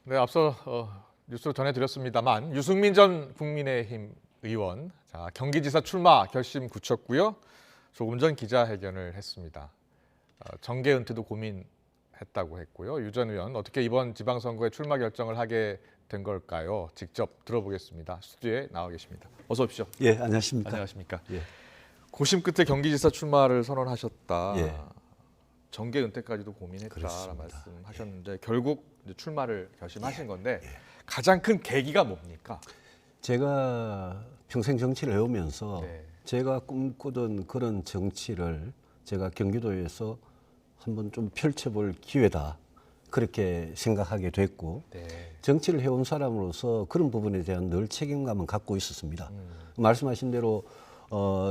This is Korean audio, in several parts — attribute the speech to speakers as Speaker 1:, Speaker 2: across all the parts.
Speaker 1: 네, 앞서 뉴스로 전해드렸습니다만 유승민 전 국민의힘 의원, 경기지사 출마 결심 굳혔고요. 조금 전 기자회견을 했습니다. 정계 은퇴도 고민했다고 했고요. 유 전 의원 어떻게 이번 지방선거에 출마 결정을 하게 된 걸까요? 직접 들어보겠습니다. 스튜디오에 나와 계십니다. 어서 오십시오.
Speaker 2: 예, 안녕하십니까.
Speaker 1: 안녕하십니까.
Speaker 2: 예.
Speaker 1: 고심 끝에 경기지사 출마를 선언하셨다.
Speaker 2: 예.
Speaker 1: 정계 은퇴까지도 고민했다라는
Speaker 2: 그렇습니다.
Speaker 1: 말씀하셨는데 결국 이제 출마를 결심하신 건데
Speaker 2: 예.
Speaker 1: 가장 큰 계기가 뭡니까?
Speaker 2: 제가 평생 정치를 해오면서
Speaker 1: 네.
Speaker 2: 제가 꿈꾸던 그런 정치를 제가 경기도에서 한번 좀 펼쳐볼 기회다. 그렇게 생각하게 됐고
Speaker 1: 네.
Speaker 2: 정치를 해온 사람으로서 그런 부분에 대한 늘 책임감은 갖고 있었습니다. 말씀하신 대로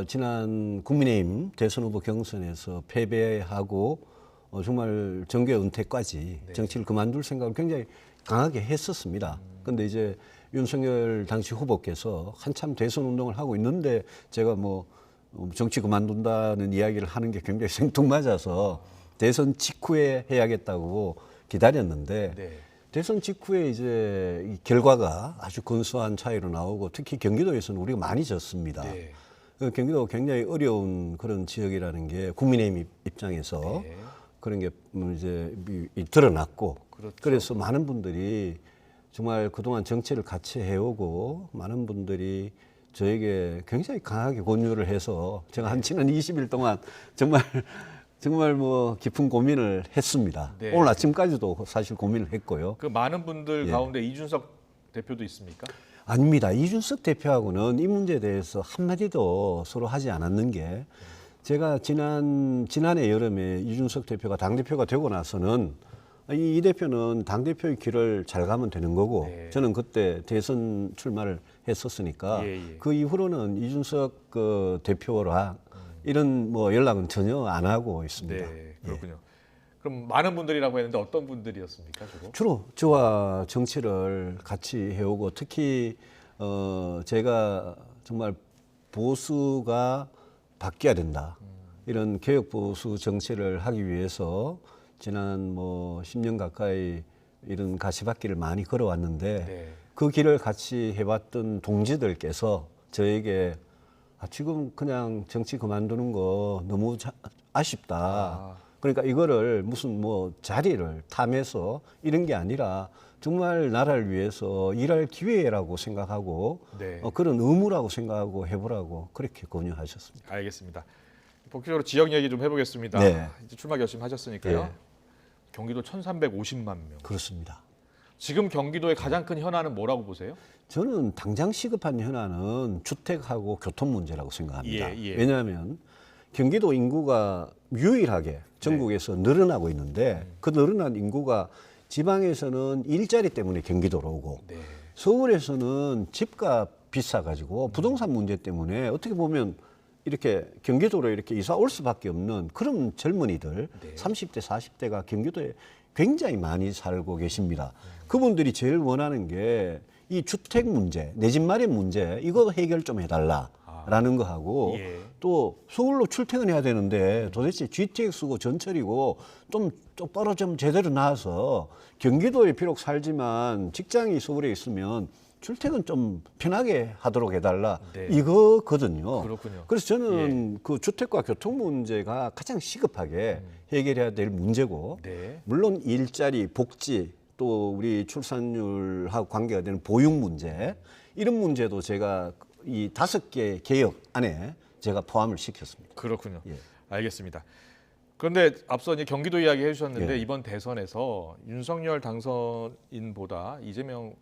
Speaker 2: 지난 국민의힘 대선 후보 경선에서 패배하고 정말 정계 은퇴까지
Speaker 1: 네.
Speaker 2: 정치를 그만둘 생각을 굉장히 강하게 했었습니다. 그런데 이제 윤석열 당시 후보께서 한참 대선 운동을 하고 있는데 제가 뭐 정치 그만둔다는 이야기를 하는 게 굉장히 생뚱맞아서 대선 직후에 해야겠다고 기다렸는데
Speaker 1: 네.
Speaker 2: 대선 직후에 이제 이 결과가 아주 근소한 차이로 나오고 특히 경기도에서는 우리가 많이 졌습니다.
Speaker 1: 네.
Speaker 2: 경기도가 굉장히 어려운 그런 지역이라는 게 국민의힘 입장에서
Speaker 1: 네.
Speaker 2: 그런 게 이제 드러났고
Speaker 1: 그렇죠.
Speaker 2: 그래서 많은 분들이 정말 그동안 정치를 같이 해오고 많은 분들이 저에게 굉장히 강하게 권유를 해서 제가 한 지난 20일 동안 정말 뭐 깊은 고민을 했습니다.
Speaker 1: 네.
Speaker 2: 오늘 아침까지도 사실 고민을 했고요.
Speaker 1: 그 많은 분들
Speaker 2: 예.
Speaker 1: 가운데 이준석 대표도 있습니까?
Speaker 2: 아닙니다. 이준석 대표하고는 이 문제에 대해서 한마디도 서로 하지 않았는 게 제가 지난해 여름에 이준석 대표가 당대표가 되고 나서는 이 대표는 당대표의 길을 잘 가면 되는 거고
Speaker 1: 네.
Speaker 2: 저는 그때 대선 출마를 했었으니까
Speaker 1: 예, 예.
Speaker 2: 그 이후로는 이준석 그 대표랑 이런 뭐 연락은 전혀 안 하고 있습니다.
Speaker 1: 네, 그렇군요. 그럼 많은 분들이라고 했는데 어떤 분들이었습니까, 주로?
Speaker 2: 주로 저와 정치를 같이 해오고 특히 제가 정말 보수가 바뀌어야 된다. 이런 개혁 보수 정치를 하기 위해서 지난 뭐 10년 가까이 이런 가시밭길을 많이 걸어왔는데
Speaker 1: 네.
Speaker 2: 그 길을 같이 해봤던 동지들께서 저에게 지금 그냥 정치 그만두는 거 너무 아쉽다. 그러니까 이거를 무슨 뭐 자리를 탐해서 이런 게 아니라 정말 나라를 위해서 일할 기회라고 생각하고
Speaker 1: 네.
Speaker 2: 그런 의무라고 생각하고 해보라고 그렇게 권유하셨습니다.
Speaker 1: 알겠습니다. 본격적으로 지역 얘기 좀 해보겠습니다.
Speaker 2: 네.
Speaker 1: 이제 출마 결심하셨으니까요.
Speaker 2: 네.
Speaker 1: 경기도 1,350만 명.
Speaker 2: 그렇습니다.
Speaker 1: 지금 경기도의 가장 큰 현안은 뭐라고 보세요?
Speaker 2: 저는 당장 시급한 현안은 주택하고 교통 문제라고 생각합니다.
Speaker 1: 예, 예.
Speaker 2: 왜냐하면 경기도 인구가 유일하게 전국에서 늘어나고 있는데 그 늘어난 인구가 지방에서는 일자리 때문에 경기도로 오고
Speaker 1: 네.
Speaker 2: 서울에서는 집값 비싸가지고 부동산 문제 때문에 어떻게 보면 이렇게 경기도로 이렇게 이사 올 수밖에 없는 그런 젊은이들
Speaker 1: 네.
Speaker 2: 30대, 40대가 경기도에 굉장히 많이 살고 계십니다. 그분들이 제일 원하는 게 이 주택 문제, 내 집 마련 문제 이거 해결 좀 해달라라는 거 하고
Speaker 1: 예.
Speaker 2: 또 서울로 출퇴근해야 되는데 도대체 GTX고 전철이고 좀 똑바로 좀 제대로 나와서 경기도에 비록 살지만 직장이 서울에 있으면 출퇴근 좀 편하게 하도록 해달라
Speaker 1: 네.
Speaker 2: 이거거든요.
Speaker 1: 그렇군요.
Speaker 2: 그래서 저는 그 주택과 교통 문제가 가장 시급하게 해결해야 될 문제고
Speaker 1: 네.
Speaker 2: 물론 일자리, 복지 또 우리 출산율하고 관계가 되는 보육 문제 이런 문제도 제가 이 5개 개혁 안에 제가 포함을 시켰습니다.
Speaker 1: 그렇군요.
Speaker 2: 예.
Speaker 1: 알겠습니다. 그런데 앞서 이제 경기도 이야기 해주셨는데
Speaker 2: 예.
Speaker 1: 이번 대선에서 윤석열 당선인보다 이재명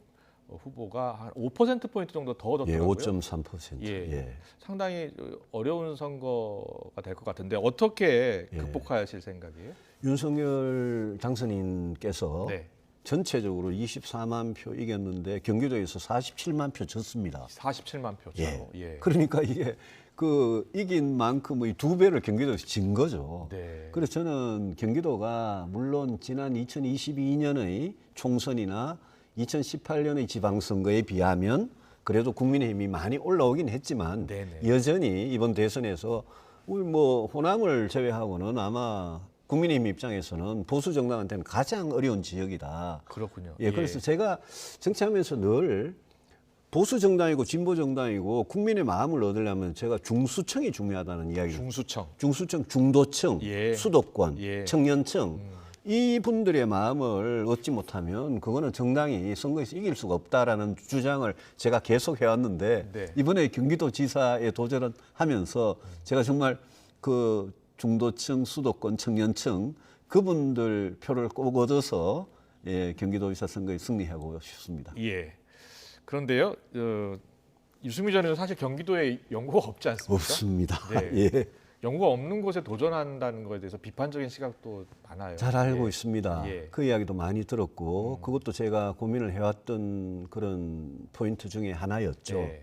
Speaker 1: 후보가 한 5%포인트 정도 더
Speaker 2: 예,
Speaker 1: 얻었더라고요.
Speaker 2: 5.3%.
Speaker 1: 예.
Speaker 2: 예.
Speaker 1: 상당히 어려운 선거가 될 것 같은데 어떻게
Speaker 2: 예.
Speaker 1: 극복하실 생각이에요?
Speaker 2: 윤석열 당선인께서
Speaker 1: 네.
Speaker 2: 전체적으로 24만 표 이겼는데 경기도에서 47만 표 졌습니다.
Speaker 1: 47만 표죠.
Speaker 2: 예.
Speaker 1: 예.
Speaker 2: 그러니까 이게 그 이긴 만큼의 2배를 경기도에서 진 거죠.
Speaker 1: 네.
Speaker 2: 그래서 저는 경기도가 물론 지난 2022년의 총선이나 2018년의 지방선거에 비하면 그래도 국민의힘이 많이 올라오긴 했지만
Speaker 1: 네네.
Speaker 2: 여전히 이번 대선에서 우리 뭐 호남을 제외하고는 아마 국민의힘 입장에서는 보수 정당한테는 가장 어려운 지역이다.
Speaker 1: 그렇군요.
Speaker 2: 예, 그래서 제가 정치하면서 늘 보수 정당이고 진보 정당이고 국민의 마음을 얻으려면 제가 중수층이 중요하다는 이야기를. 중수층, 중도층,
Speaker 1: 예.
Speaker 2: 수도권,
Speaker 1: 예.
Speaker 2: 청년층 이분들의 마음을 얻지 못하면 그거는 정당이 선거에서 이길 수가 없다라는 주장을 제가 계속 해왔는데
Speaker 1: 네.
Speaker 2: 이번에 경기도지사에 도전을 하면서 제가 정말 그 중도층, 수도권, 청년층 그분들 표를 꼭 얻어서 예, 경기도지사 선거에 승리하고 싶습니다.
Speaker 1: 예. 그런데요, 유승민 전 의원 사실 경기도에 연고가 없지 않습니까?
Speaker 2: 없습니다.
Speaker 1: 네.
Speaker 2: 예.
Speaker 1: 연고가 없는 곳에 도전한다는 것에 대해서 비판적인 시각도 많아요.
Speaker 2: 잘 알고
Speaker 1: 예.
Speaker 2: 있습니다.
Speaker 1: 예.
Speaker 2: 그 이야기도 많이 들었고 그것도 제가 고민을 해왔던 그런 포인트 중에 하나였죠.
Speaker 1: 네.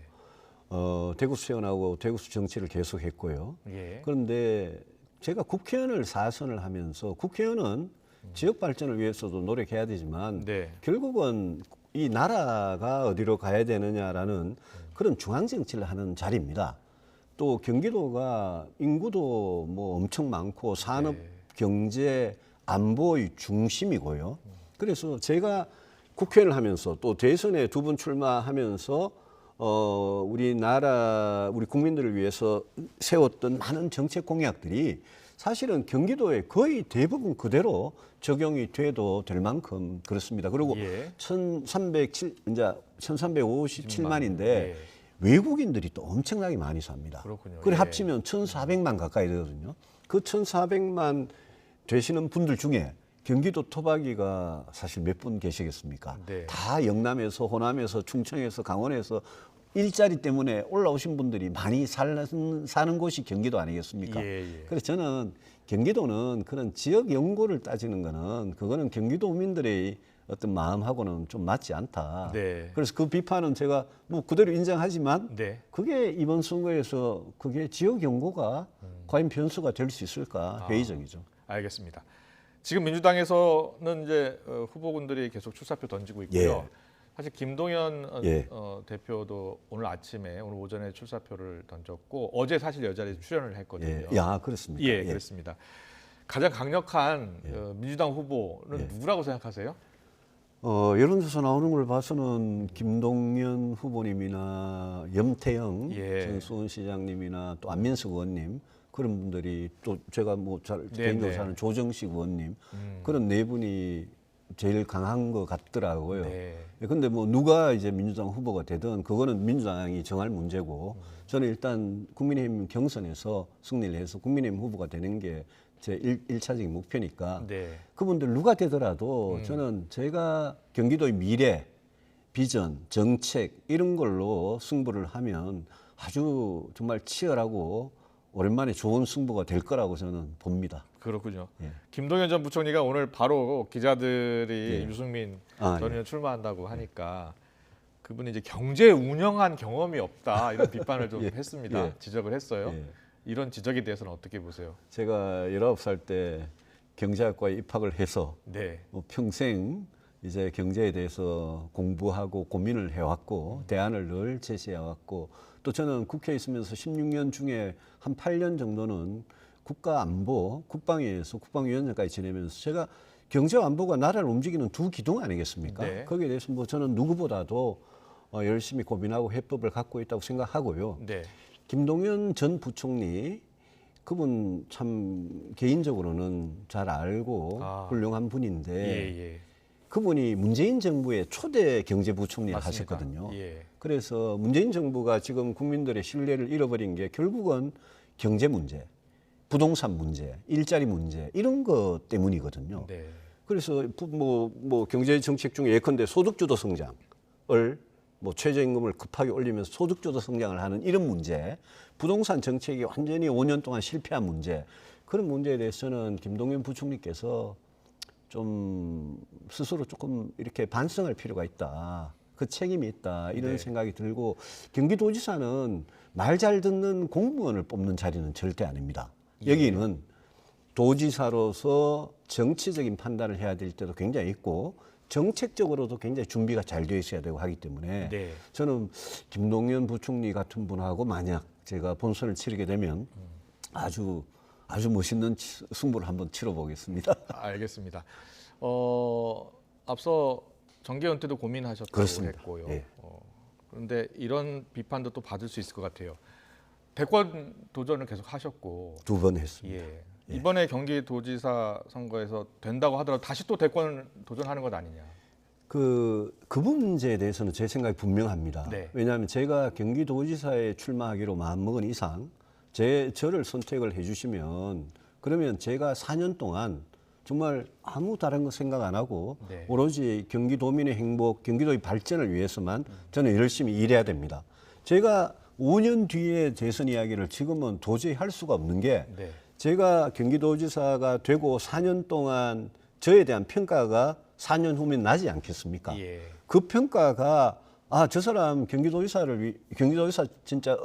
Speaker 2: 대구수 태어나고 대구수 정치를 계속했고요.
Speaker 1: 예.
Speaker 2: 그런데 제가 국회의원을 4선을 하면서 국회의원은 지역 발전을 위해서도 노력해야 되지만
Speaker 1: 네.
Speaker 2: 결국은 이 나라가 어디로 가야 되느냐라는 그런 중앙 정치를 하는 자리입니다. 또 경기도가 인구도 뭐 엄청 많고 산업,
Speaker 1: 네.
Speaker 2: 경제, 안보의 중심이고요. 그래서 제가 국회의원을 하면서 또 대선에 2번 출마하면서 우리 국민들을 위해서 세웠던 많은 정책 공약들이 사실은 경기도에 거의 대부분 그대로 적용이 돼도 될 만큼 그렇습니다. 그리고
Speaker 1: 예.
Speaker 2: 1357만인데
Speaker 1: 예.
Speaker 2: 외국인들이 또 엄청나게 많이 삽니다.
Speaker 1: 그렇군요.
Speaker 2: 그래
Speaker 1: 예.
Speaker 2: 합치면 1,400만 가까이 되거든요. 그 1,400만 되시는 분들 중에 경기도 토박이가 사실 몇 분 계시겠습니까?
Speaker 1: 네.
Speaker 2: 다 영남에서 호남에서 충청에서 강원에서 일자리 때문에 올라오신 분들이 많이 사는 곳이 경기도 아니겠습니까?
Speaker 1: 예, 예.
Speaker 2: 그래서 저는 경기도는 그런 지역 연고를 따지는 거는 그거는 경기도민들의 어떤 마음하고는 좀 맞지 않다.
Speaker 1: 네.
Speaker 2: 그래서 그 비판은 제가 뭐 그대로 인정하지만
Speaker 1: 네.
Speaker 2: 그게 이번 선거에서 그게 지역 연고가 과연 변수가 될 수 있을까 회의적이죠.
Speaker 1: 알겠습니다. 지금 민주당에서는 이제 후보군들이 계속 출사표 던지고 있고요.
Speaker 2: 예.
Speaker 1: 사실 김동연
Speaker 2: 예.
Speaker 1: 대표도 오늘 오전에 출사표를 던졌고 어제 사실 여자리에 출연을 했거든요.
Speaker 2: 예. 야, 그렇습니까?
Speaker 1: 예, 그렇습니다. 가장 강력한
Speaker 2: 예.
Speaker 1: 민주당 후보는
Speaker 2: 예.
Speaker 1: 누구라고 생각하세요?
Speaker 2: 여론조사 나오는 걸 봐서는 김동연 후보님이나 염태영
Speaker 1: 예.
Speaker 2: 전 수원시장님이나 또 안민석 의원님 그런 분들이 또 제가 뭐 개인적으로
Speaker 1: 네.
Speaker 2: 사는 조정식 의원님 그런 네 분이 제일 강한 것 같더라고요.
Speaker 1: 네.
Speaker 2: 근데 뭐 누가 이제 민주당 후보가 되든 그거는 민주당이 정할 문제고 저는 일단 국민의힘 경선에서 승리를 해서 국민의힘 후보가 되는 게 제 1차적인 목표니까
Speaker 1: 네.
Speaker 2: 그분들 누가 되더라도 저는 제가 경기도의 미래, 비전, 정책 이런 걸로 승부를 하면 아주 정말 치열하고 오랜만에 좋은 승부가 될 거라고 저는 봅니다.
Speaker 1: 그렇군요.
Speaker 2: 예.
Speaker 1: 김동연 전 부총리가 오늘 바로 기자들이
Speaker 2: 예.
Speaker 1: 유승민
Speaker 2: 아,
Speaker 1: 전
Speaker 2: 예.
Speaker 1: 의원 출마한다고 하니까 그분이 이제 경제 운영한 경험이 없다 이런 비판을 좀
Speaker 2: 예.
Speaker 1: 했습니다.
Speaker 2: 예.
Speaker 1: 지적을 했어요.
Speaker 2: 예.
Speaker 1: 이런 지적에 대해서는 어떻게 보세요?
Speaker 2: 제가 19살 때 경제학과에 입학을 해서
Speaker 1: 네.
Speaker 2: 뭐 평생 이제 경제에 대해서 공부하고 고민을 해왔고 대안을 늘 제시해왔고 또 저는 국회에 있으면서 16년 중에 한 8년 정도는 국가안보, 국방위에서 국방위원장까지 지내면서 제가 경제와 안보가 나라를 움직이는 두 기둥 아니겠습니까?
Speaker 1: 네.
Speaker 2: 거기에 대해서 뭐 저는 누구보다도 열심히 고민하고 해법을 갖고 있다고 생각하고요.
Speaker 1: 네.
Speaker 2: 김동연 전 부총리 그분 참 개인적으로는 잘 알고 훌륭한 분인데
Speaker 1: 예.
Speaker 2: 그분이 문재인 정부의 초대 경제부총리를
Speaker 1: 맞습니다.
Speaker 2: 하셨거든요.
Speaker 1: 예.
Speaker 2: 그래서 문재인 정부가 지금 국민들의 신뢰를 잃어버린 게 결국은 경제 문제, 부동산 문제, 일자리 문제 이런 것 때문이거든요.
Speaker 1: 네.
Speaker 2: 그래서 뭐 경제 정책 중에 예컨대 소득주도 성장을 뭐 최저임금을 급하게 올리면서 소득주도 성장을 하는 이런 문제, 부동산 정책이 완전히 5년 동안 실패한 문제, 그런 문제에 대해서는 김동연 부총리께서 좀 스스로 조금 이렇게 반성할 필요가 있다. 그 책임이 있다. 이런
Speaker 1: 네.
Speaker 2: 생각이 들고 경기도지사는 말 잘 듣는 공무원을 뽑는 자리는 절대 아닙니다. 여기는 도지사로서 정치적인 판단을 해야 될 때도 굉장히 있고 정책적으로도 굉장히 준비가 잘 되어 있어야 되고 하기 때문에
Speaker 1: 네.
Speaker 2: 저는 김동연 부총리 같은 분하고 만약 제가 본선을 치르게 되면 아주 아주 멋있는 승부를 한번 치러보겠습니다.
Speaker 1: 알겠습니다. 앞서 정계 은퇴도 고민하셨다고
Speaker 2: 그렇습니다.
Speaker 1: 했고요.
Speaker 2: 예.
Speaker 1: 그런데 이런 비판도 또 받을 수 있을 것 같아요. 대권 도전을 계속 하셨고
Speaker 2: 2번 했습니다.
Speaker 1: 예. 이번에 경기도지사 선거에서 된다고 하더라도 다시 또 대권 도전하는 것 아니냐.
Speaker 2: 그 문제에 대해서는 제 생각이 분명합니다.
Speaker 1: 네.
Speaker 2: 왜냐하면 제가 경기도지사에 출마하기로 마음먹은 이상 저를 선택을 해주시면 그러면 제가 4년 동안 정말 아무 다른 거 생각 안 하고
Speaker 1: 네.
Speaker 2: 오로지 경기도민의 행복, 경기도의 발전을 위해서만 저는 열심히 일해야 됩니다. 제가 5년 뒤에 대선 이야기를 지금은 도저히 할 수가 없는 게
Speaker 1: 네.
Speaker 2: 제가 경기도지사가 되고 4년 동안 저에 대한 평가가 4년 후면 나지 않겠습니까?
Speaker 1: 예.
Speaker 2: 그 평가가 저 사람 경기도지사 진짜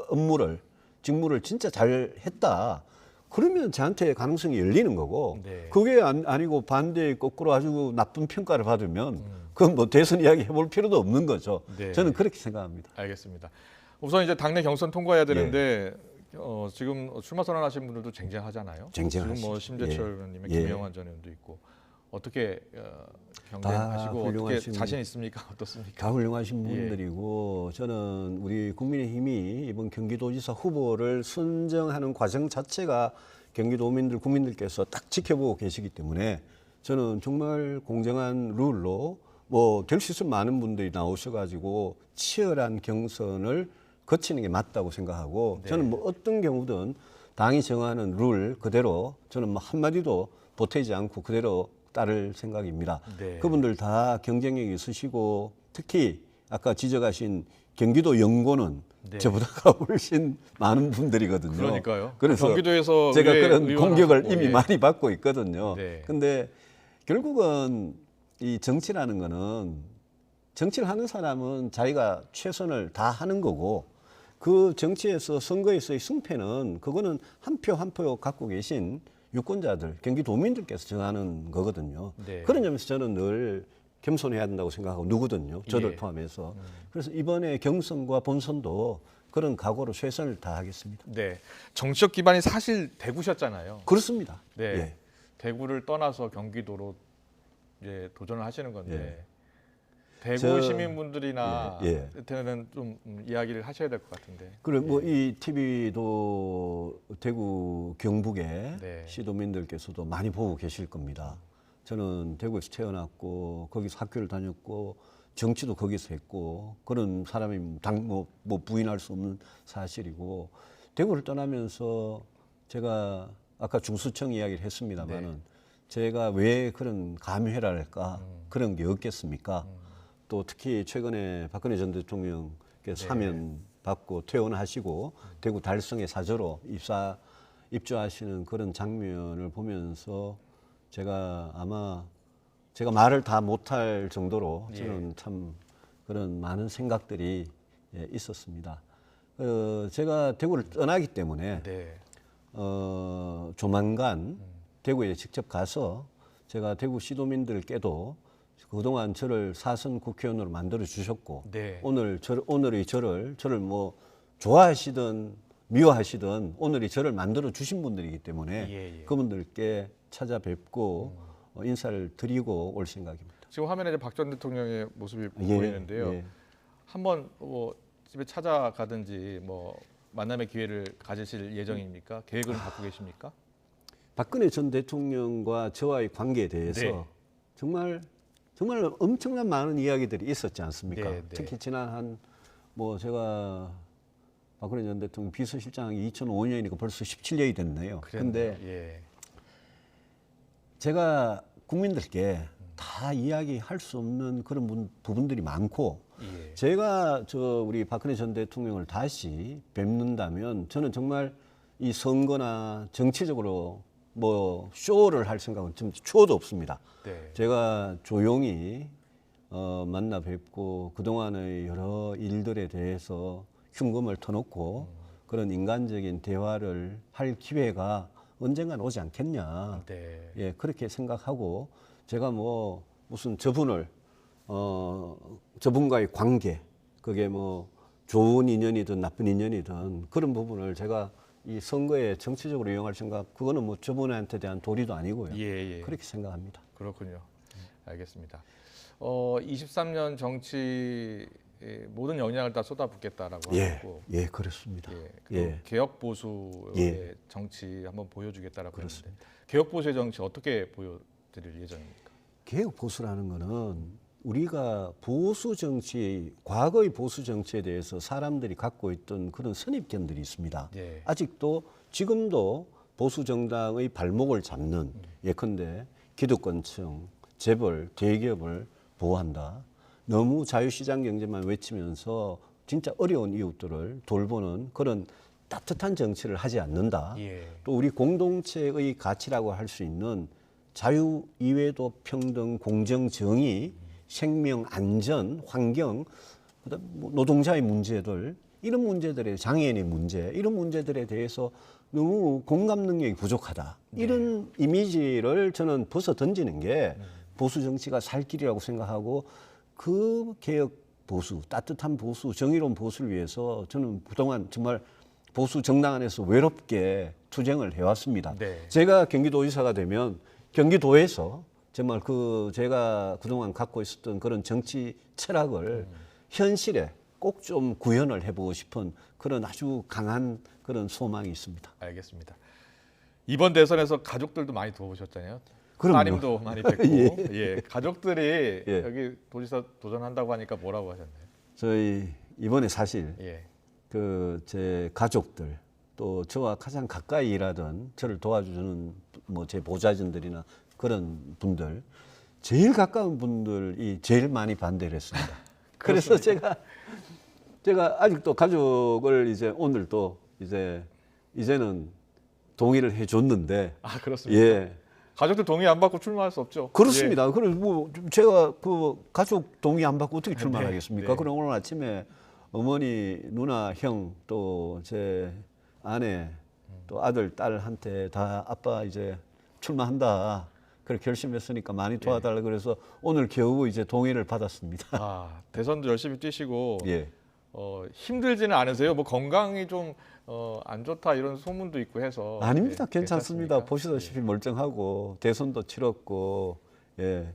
Speaker 2: 직무를 진짜 잘 했다. 그러면 저한테 가능성이 열리는 거고
Speaker 1: 네.
Speaker 2: 그게 아니고 반대에 거꾸로 아주 나쁜 평가를 받으면 그건 뭐 대선 이야기 해볼 필요도 없는 거죠.
Speaker 1: 네.
Speaker 2: 저는 그렇게 생각합니다.
Speaker 1: 알겠습니다. 우선 이제 당내 경선 통과해야 되는데 지금 출마 선언하신 분들도 쟁쟁하잖아요.
Speaker 2: 쟁쟁하시죠.
Speaker 1: 지금 뭐 심재철 의원님의
Speaker 2: 예.
Speaker 1: 김영환 전 의원도 있고 어떻게
Speaker 2: 다
Speaker 1: 경쟁하시고 어떻게
Speaker 2: 훌륭하신
Speaker 1: 자신 있습니까? 어떻습니까?
Speaker 2: 다 훌륭하신 분들이고 저는 우리 국민의힘이 이번 경기도지사 후보를 선정하는 과정 자체가 경기도민들 국민들께서 딱 지켜보고 계시기 때문에 저는 정말 공정한 룰로 뭐 될 수 있으면 많은 분들이 나오셔가지고 치열한 경선을 거치는 게 맞다고 생각하고
Speaker 1: 네.
Speaker 2: 저는 뭐 어떤 경우든 당이 정하는 룰 그대로 저는 뭐 한마디도 보태지 않고 그대로 따를 생각입니다.
Speaker 1: 네.
Speaker 2: 그분들 다 경쟁력이 있으시고 특히 아까 지적하신 경기도 연고는
Speaker 1: 네.
Speaker 2: 저보다가 훨씬 많은 분들이거든요.
Speaker 1: 그러니까요.
Speaker 2: 그래서
Speaker 1: 경기도에서
Speaker 2: 제가
Speaker 1: 의회
Speaker 2: 그런
Speaker 1: 의원
Speaker 2: 공격을
Speaker 1: 하시고,
Speaker 2: 이미
Speaker 1: 예.
Speaker 2: 많이 받고 있거든요.
Speaker 1: 네.
Speaker 2: 근데 결국은 이 정치라는 거는 정치를 하는 사람은 자기가 최선을 다 하는 거고 그 정치에서 선거에서의 승패는 그거는 한 표 한 표 갖고 계신 유권자들, 경기도민들께서 정하는 거거든요.
Speaker 1: 네.
Speaker 2: 그런 점에서 저는 늘 겸손해야 된다고 생각하고 누구든요. 저를
Speaker 1: 예.
Speaker 2: 포함해서. 그래서 이번에 경선과 본선도 그런 각오로 최선을 다하겠습니다.
Speaker 1: 네. 정치적 기반이 사실 대구셨잖아요.
Speaker 2: 그렇습니다.
Speaker 1: 네.
Speaker 2: 예.
Speaker 1: 대구를 떠나서 경기도로 이제 도전을 하시는 건데 대구
Speaker 2: 저-
Speaker 1: 시민분들이나
Speaker 2: 예,
Speaker 1: 한테는 좀 이야기를 하셔야 될 것 같은데.
Speaker 2: 그리고 뭐 이 TV도 대구 경북의
Speaker 1: 네.
Speaker 2: 시도민들께서도 많이 보고 계실 겁니다. 저는 대구에서 태어났고 거기서 학교를 다녔고 정치도 거기서 했고 그런 사람이 뭐 부인할 수 없는 사실이고 대구를 떠나면서 제가 아까 중수청 이야기를 했습니다마는 제가 왜 그런 감회를 할까 그런 게 없겠습니까? 또 특히 최근에 박근혜 전 대통령께서 사면 받고 퇴원하시고 대구 달성의 사저로 입주하시는 그런 장면을 보면서 제가 아마 제가 말을 다 못할 정도로 저는 참 그런 많은 생각들이 있었습니다. 제가 대구를 떠나기 때문에
Speaker 1: 네.
Speaker 2: 조만간 대구에 직접 가서 제가 대구 시도민들께도 그동안 저를 사선 국회의원으로 만들어 주셨고
Speaker 1: 네.
Speaker 2: 오늘의 저를 뭐 좋아하시든 미워하시든 오늘이 저를 만들어 주신 분들이기 때문에
Speaker 1: 예.
Speaker 2: 그분들께 찾아뵙고 인사를 드리고 올 생각입니다.
Speaker 1: 지금 화면에 박 전 대통령의 모습이
Speaker 2: 예,
Speaker 1: 보이는데요.
Speaker 2: 예.
Speaker 1: 한번 뭐 집에 찾아가든지 뭐 만남의 기회를 가지실 예정입니까? 계획을 갖고 계십니까?
Speaker 2: 박근혜 전 대통령과 저와의 관계에 대해서
Speaker 1: 네.
Speaker 2: 정말 엄청난 많은 이야기들이 있었지 않습니까?
Speaker 1: 네.
Speaker 2: 특히 지난 제가 박근혜 전 대통령 비서실장이 2005년이니까 벌써 17년이 됐네요. 그런데
Speaker 1: 예.
Speaker 2: 제가 국민들께 다 이야기할 수 없는 그런 부분들이 많고
Speaker 1: 예.
Speaker 2: 제가 우리 박근혜 전 대통령을 다시 뵙는다면 저는 정말 이 선거나 정치적으로 뭐 쇼를 할 생각은 좀 추호도 없습니다.
Speaker 1: 네.
Speaker 2: 제가 조용히 만나 뵙고 그동안의 여러 일들에 대해서 흉금을 터놓고 그런 인간적인 대화를 할 기회가 언젠간 오지 않겠냐.
Speaker 1: 네.
Speaker 2: 예, 그렇게 생각하고 제가 뭐 무슨 저분과의 관계 그게 뭐 좋은 인연이든 나쁜 인연이든 그런 부분을 제가 이 선거에 정치적으로 이용할 생각, 그거는 뭐 저분한테 대한 도리도 아니고요.
Speaker 1: 예.
Speaker 2: 그렇게 생각합니다.
Speaker 1: 그렇군요. 알겠습니다. 23년 정치 모든 역량을 다 쏟아붓겠다라고 하고,
Speaker 2: 예, 그렇습니다.
Speaker 1: 그리고
Speaker 2: 예.
Speaker 1: 개혁 보수의
Speaker 2: 예.
Speaker 1: 정치 한번 보여주겠다라고
Speaker 2: 그렇습니다.
Speaker 1: 했는데 개혁 보수의 정치 어떻게 보여드릴 예정입니까?
Speaker 2: 개혁 보수라는 거는 우리가 보수 정치, 과거의 보수 정치에 대해서 사람들이 갖고 있던 그런 선입견들이 있습니다.
Speaker 1: 예.
Speaker 2: 아직도 지금도 보수 정당의 발목을 잡는 예컨대 기득권층, 재벌, 대기업을 보호한다. 너무 자유시장 경제만 외치면서 진짜 어려운 이웃들을 돌보는 그런 따뜻한 정치를 하지 않는다.
Speaker 1: 예.
Speaker 2: 또 우리 공동체의 가치라고 할 수 있는 자유 이외에도 평등, 공정, 정의, 생명, 안전, 환경, 그다음 뭐 노동자의 문제들, 이런 문제들의 장애인의 문제, 이런 문제들에 대해서 너무 공감 능력이 부족하다. 이런 이미지를 저는 벗어 던지는 게 보수 정치가 살 길이라고 생각하고 그 개혁 보수, 따뜻한 보수, 정의로운 보수를 위해서 저는 그동안 정말 보수 정당 안에서 외롭게 투쟁을 해왔습니다.
Speaker 1: 네.
Speaker 2: 제가 경기도지사가 되면 경기도에서 정말 그 제가 그동안 갖고 있었던 그런 정치 철학을 현실에 꼭 좀 구현을 해보고 싶은 그런 아주 강한 그런 소망이 있습니다.
Speaker 1: 알겠습니다. 이번 대선에서 가족들도 많이 도우셨잖아요.
Speaker 2: 그럼요.
Speaker 1: 따님도 많이 뵙고, 예. 가족들이
Speaker 2: 예.
Speaker 1: 여기 도지사 도전한다고 하니까 뭐라고 하셨나요?
Speaker 2: 저희 이번에 사실
Speaker 1: 예.
Speaker 2: 그 제 가족들 또 저와 가장 가까이 일하던 저를 도와주는 뭐 제 보좌진들이나 그런 분들 제일 가까운 분들이 제일 많이 반대를 했습니다. 그래서 제가 아직도 가족을 이제 오늘 또 이제는 동의를 해줬는데
Speaker 1: 아, 그렇습니까?
Speaker 2: 예.
Speaker 1: 가족들 동의 안 받고 출마할 수 없죠.
Speaker 2: 그렇습니다. 그래서 뭐 제가 그 가족 동의 안 받고 어떻게 출마하겠습니까?
Speaker 1: 네.
Speaker 2: 그럼 오늘 아침에 어머니, 누나, 형 또 제 아내 또 아들, 딸한테 다 아빠 이제 출마한다. 그렇게 결심했으니까 많이 도와달라 그래서 오늘 겨우 이제 동의를 받았습니다.
Speaker 1: 아, 대선도 열심히 뛰시고
Speaker 2: 예.
Speaker 1: 힘들지는 않으세요? 뭐 건강이 좀 안 좋다 이런 소문도 있고 해서.
Speaker 2: 아닙니다.
Speaker 1: 예,
Speaker 2: 괜찮습니다.
Speaker 1: 괜찮습니까?
Speaker 2: 보시다시피 멀쩡하고 대선도 치렀고 예.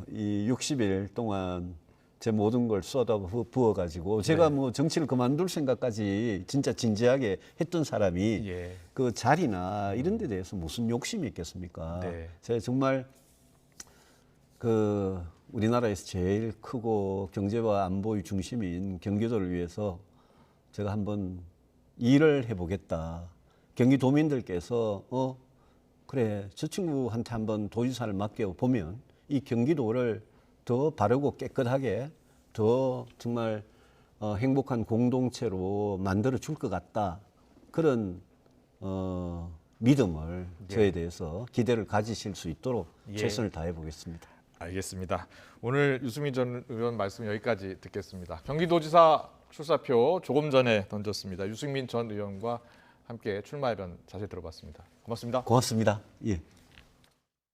Speaker 2: 이 60일 동안 제 모든 걸 쏟아 부어가지고 제가 뭐 정치를 그만둘 생각까지 진짜 진지하게 했던 사람이
Speaker 1: 예.
Speaker 2: 그 자리나 이런 데 대해서 무슨 욕심이 있겠습니까?
Speaker 1: 네.
Speaker 2: 제가 정말 그 우리나라에서 제일 크고 경제와 안보의 중심인 경기도를 위해서 제가 한번 일을 해보겠다. 경기도민들께서 그래 저 친구한테 한번 도지사를 맡겨보면 이 경기도를 더 바르고 깨끗하게 더 정말 행복한 공동체로 만들어 줄 것 같다. 그런 믿음을 저에 대해서 기대를 가지실 수 있도록 최선을 다해 보겠습니다.
Speaker 1: 알겠습니다. 오늘 유승민 전 의원 말씀 여기까지 듣겠습니다. 경기도지사 출사표 조금 전에 던졌습니다. 유승민 전 의원과 함께 출마 의견 자세히 들어봤습니다. 고맙습니다.
Speaker 2: 고맙습니다. 예.